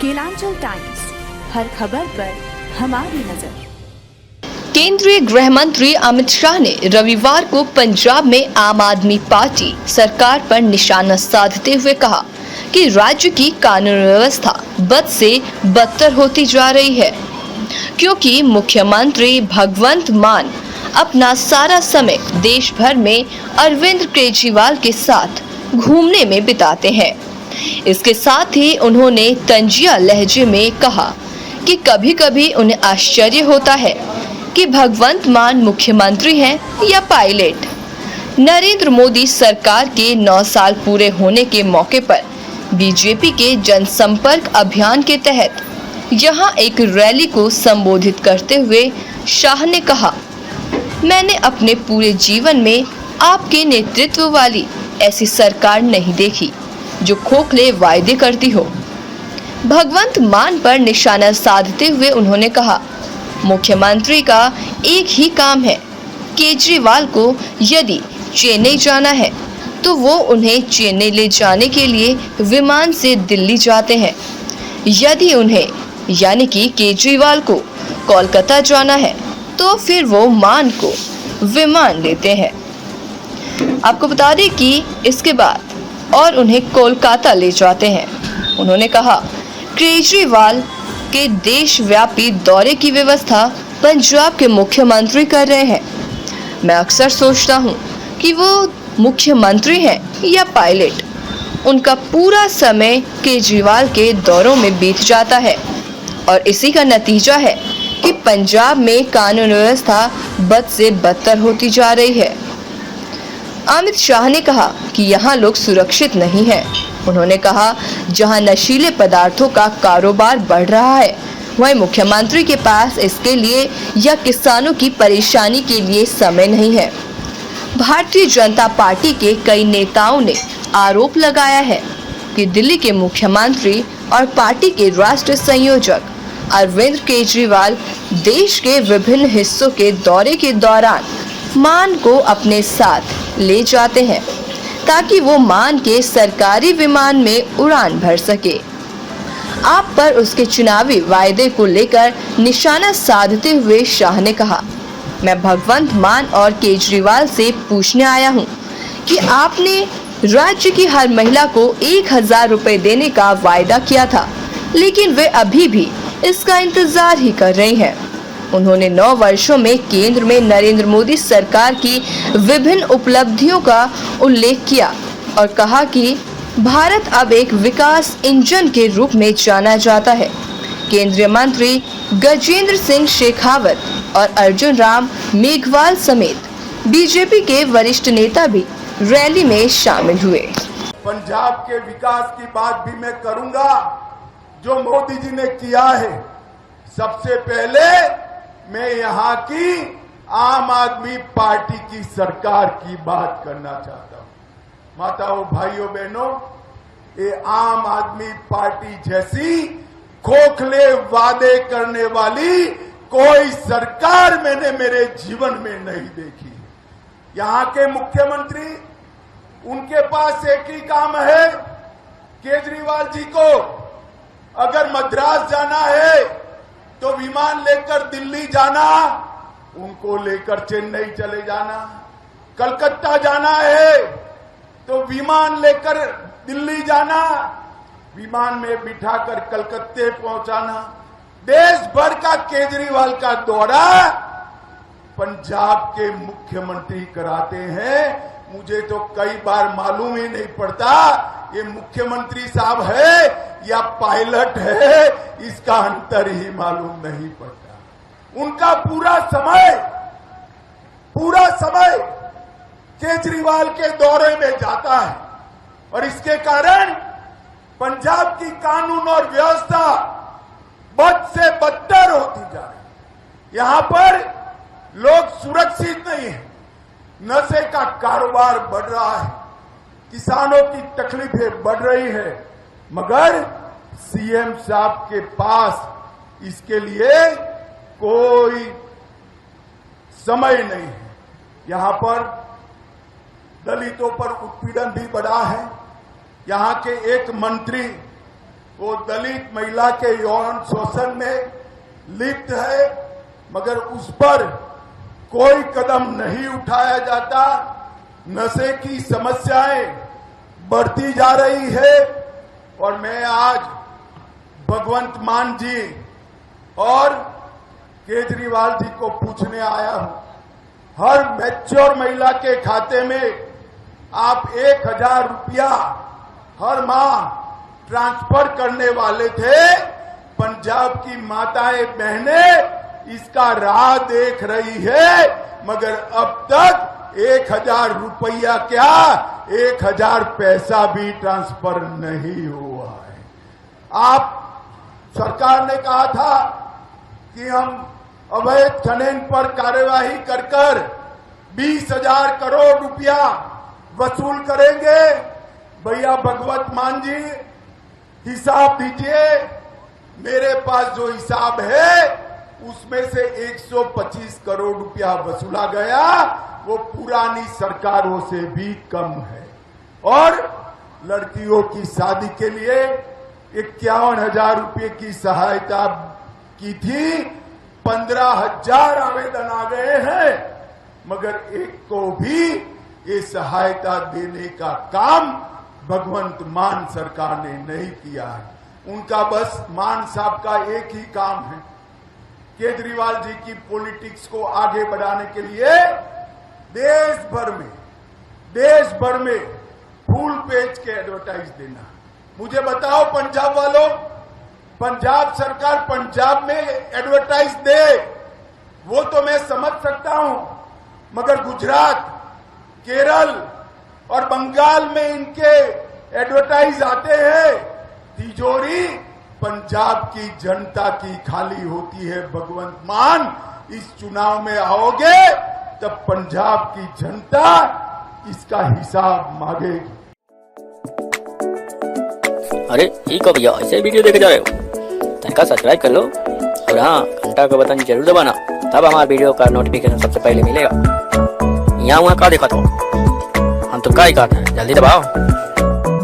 Kelanchal times, हर खबर पर हमारी नजर। केंद्रीय गृह मंत्री अमित शाह ने रविवार को पंजाब में आम आदमी पार्टी सरकार पर निशाना साधते हुए कहा कि राज्य की कानून व्यवस्था बद से बदतर होती जा रही है, क्योंकि मुख्यमंत्री भगवंत मान अपना सारा समय देश भर में अरविंद केजरीवाल के साथ घूमने में बिताते हैं। इसके साथ ही उन्होंने तंजिया लहजे में कहा कि कभी-कभी उन्हें आश्चर्य होता है कि भगवंत मान मुख्यमंत्री हैं या पायलट। नरेंद्र मोदी सरकार के 9 साल पूरे होने के मौके पर बीजेपी के जनसंपर्क अभियान के तहत यहां एक रैली को संबोधित करते हुए शाह ने कहा, मैंने अपने पूरे जीवन में आपके नेतृत्व वाली ऐसी सरकार नहीं देखी जो खोखले वायदे करती हो। भगवंत मान पर निशाना साधते हुए उन्होंने कहा, मुख्यमंत्री का एक ही काम है, केजरीवाल को यदि चेन्नई जाना है तो वो उन्हें चेन्नई ले जाने के लिए विमान से दिल्ली जाते हैं। यदि उन्हें यानी कि केजरीवाल को कोलकाता जाना है तो फिर वो मान को विमान लेते हैं। आपको बता दें कि इसके बाद और उन्हें कोलकाता ले जाते हैं। उन्होंने कहा, केजरीवाल के देशव्यापी दौरे की व्यवस्था पंजाब के मुख्यमंत्री कर रहे हैं। मैं अक्सर सोचता हूं कि वो मुख्यमंत्री हैं या पायलट। उनका पूरा समय केजरीवाल के दौरों में बीत जाता है और इसी का नतीजा है कि पंजाब में कानून व्यवस्था बद से बदतर होती जा रही है। अमित शाह ने कहा कि यहाँ लोग सुरक्षित नहीं हैं। उन्होंने कहा, जहां नशीले पदार्थों का कारोबार बढ़ रहा है, वहीं मुख्यमंत्री के पास इसके लिए या किसानों की परेशानी के लिए समय नहीं है। भारतीय जनता पार्टी के कई नेताओं ने आरोप लगाया है कि दिल्ली के मुख्यमंत्री और पार्टी के राष्ट्रीय संयोजक अरविंद केजरीवाल देश के विभिन्न हिस्सों के दौरे के दौरान मान को अपने साथ ले जाते हैं ताकि वो मान के सरकारी विमान में उड़ान भर सके। आप पर उसके चुनावी वायदे को लेकर निशाना साधते हुए शाह ने कहा, मैं भगवंत मान और केजरीवाल से पूछने आया हूं कि आपने राज्य की हर महिला को 1000 रुपए देने का वायदा किया था, लेकिन वे अभी भी इसका इंतजार ही कर रही हैं। उन्होंने 9 वर्षों में केंद्र में नरेंद्र मोदी सरकार की विभिन्न उपलब्धियों का उल्लेख किया और कहा कि भारत अब एक विकास इंजन के रूप में जाना जाता है। केंद्रीय मंत्री गजेंद्र सिंह शेखावत और अर्जुन राम मेघवाल समेत बीजेपी के वरिष्ठ नेता भी रैली में शामिल हुए। पंजाब के विकास की बात भी मैं करूंगा जो मोदी जी ने किया है। सबसे पहले मैं यहाँ की आम आदमी पार्टी की सरकार की बात करना चाहता हूं। माताओं, भाइयों, बहनों, ये आम आदमी पार्टी जैसी खोखले वादे करने वाली कोई सरकार मैंने मेरे जीवन में नहीं देखी। यहाँ के मुख्यमंत्री, उनके पास एक ही काम है, केजरीवाल जी को अगर मद्रास जाना है तो विमान लेकर दिल्ली जाना, उनको लेकर चेन्नई चले जाना। कलकत्ता जाना है तो विमान लेकर दिल्ली जाना, विमान में बिठाकर कलकत्ते पहुंचाना। देश भर का केजरीवाल का दौरा पंजाब के मुख्यमंत्री कराते हैं। मुझे तो कई बार मालूम ही नहीं पड़ता ये मुख्यमंत्री साहब है या पायलट है, इसका अंतर ही मालूम नहीं पड़ता। उनका पूरा समय केजरीवाल के दौरे में जाता है और इसके कारण पंजाब की कानून और व्यवस्था बद से बदतर होती जा रही है। यहां पर लोग सुरक्षित नहीं है, नशे का कारोबार बढ़ रहा है, किसानों की तकलीफें बढ़ रही है, मगर सीएम साहब के पास इसके लिए कोई समय नहीं है। यहां पर दलितों पर उत्पीड़न भी बढ़ा है। यहां के एक मंत्री वो दलित महिला के यौन शोषण में लिप्त है, मगर उस पर कोई कदम नहीं उठाया जाता। नशे की समस्याएं बढ़ती जा रही है और मैं आज भगवंत मान जी और केजरीवाल जी को पूछने आया हूं। हर मैच्योर महिला के खाते में आप 1,000 रुपया हर माह ट्रांसफर करने वाले थे। पंजाब की माताएं बहनें इसका राह देख रही है, मगर अब तक 1,000 रुपया क्या 1,000 पैसा भी ट्रांसफर नहीं हुआ है। आप सरकार ने कहा था कि हम अवैध खनन पर कार्यवाही कर 20,000 करोड़ रुपया वसूल करेंगे। भैया भगवत मान जी हिसाब दीजिए। मेरे पास जो हिसाब है उसमें से 125 करोड़ रुपया वसूला गया, वो पुरानी सरकारों से भी कम है। और लड़कियों की शादी के लिए 51,000 रुपये की सहायता की थी। 15,000 आवेदन आ गए हैं, मगर एक को भी ये सहायता देने का काम भगवंत मान सरकार ने नहीं किया है। उनका बस मान साहब का एक ही काम है, केजरीवाल जी की पॉलिटिक्स को आगे बढ़ाने के लिए देश भर में फुल पेज के एडवर्टाइज देना। मुझे बताओ पंजाब वालों, पंजाब सरकार पंजाब में एडवर्टाइज दे वो तो मैं समझ सकता हूं, मगर गुजरात, केरल और बंगाल में इनके एडवर्टाइज आते हैं। तिजोरी पंजाब की जनता की खाली होती है। भगवंत मान, इस चुनाव में आओगे तब पंजाब की जनता इसका हिसाब मांगेगी। अरे ठीक हो भैया, ऐसे वीडियो देखे जा रहे हो, तनिका सब्सक्राइब कर लो और हाँ घंटा का बटन जरूर दबाना, तब हमारे वीडियो का नोटिफिकेशन सबसे पहले मिलेगा। यहाँ वहाँ का देखा तो हम तुम का ही कहते हैं, जल्दी दबाओ।